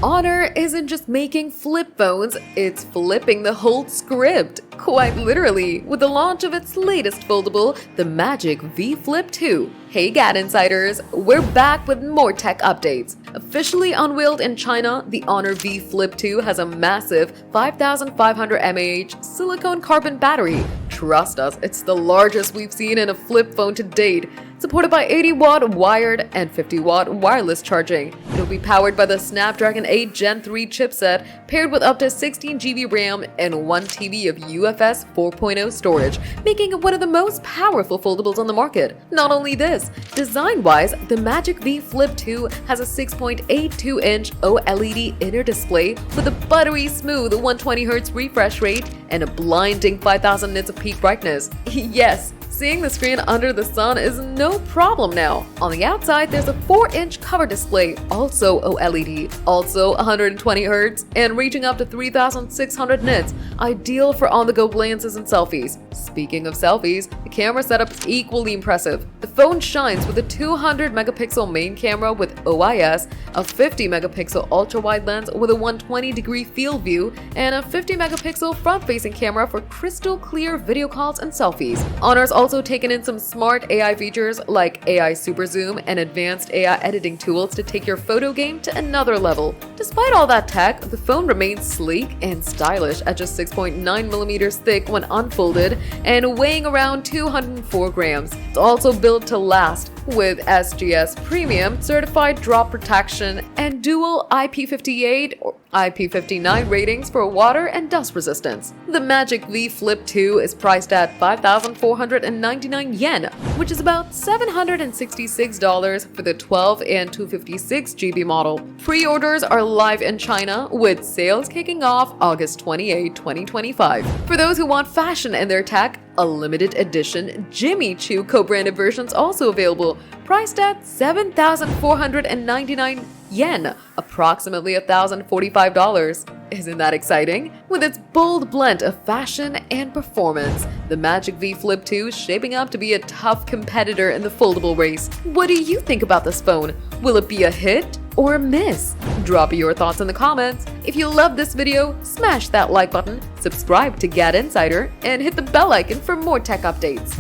Honor isn't just making flip phones, it's flipping the whole script, quite literally, with the launch of its latest foldable, the Magic V Flip 2. Hey GadInsiders, we're back with more tech updates. Officially unveiled in China, the Honor V Flip 2 has a massive 5500 mAh silicone carbon battery. Trust us, it's the largest we've seen in a flip phone to date. Supported by 80-watt wired and 50-watt wireless charging. It'll be powered by the Snapdragon 8 Gen 3 chipset, paired with up to 16 GB RAM and 1 TB of UFS 4.0 storage, making it one of the most powerful foldables on the market. Not only this, design-wise, the Magic V Flip 2 has a 6.82-inch OLED inner display with a buttery smooth 120Hz refresh rate and a blinding 5000 nits of peak brightness. Yes, seeing the screen under the sun is no problem now. On the outside, there's a 4-inch cover display, also OLED, also 120Hz, and reaching up to 3600 nits, ideal for on-the-go glances and selfies. Speaking of selfies, the camera setup is equally impressive. The phone shines with a 200-megapixel main camera with OIS, a 50-megapixel ultra-wide lens with a 120-degree field view, and a 50-megapixel front-facing camera for crystal clear video calls and selfies. Honor's also taken in some smart AI features like AI Super Zoom and advanced AI editing tools to take your photo game to another level. Despite all that tech, the phone remains sleek and stylish at just 6.9mm thick when unfolded and weighing around 204 grams. It's also built to last, with SGS Premium certified drop protection and dual IP58 or IP59 ratings for water and dust resistance. The Magic V Flip 2 is priced at 5,499 yen, which is about $766 for the 12 and 256 GB model. Pre-orders are live in China, with sales kicking off August 28, 2025. For those who want fashion in their tech, a limited edition Jimmy Choo co-branded version is also available, priced at 7,499 yen, approximately $1,045. Isn't that exciting? With its bold blend of fashion and performance, the Magic V Flip 2 is shaping up to be a tough competitor in the foldable race. What do you think about this phone? Will it be a hit or a miss? Drop your thoughts in the comments. If you love this video, smash that like button, subscribe to GadInsider, and hit the bell icon for more tech updates.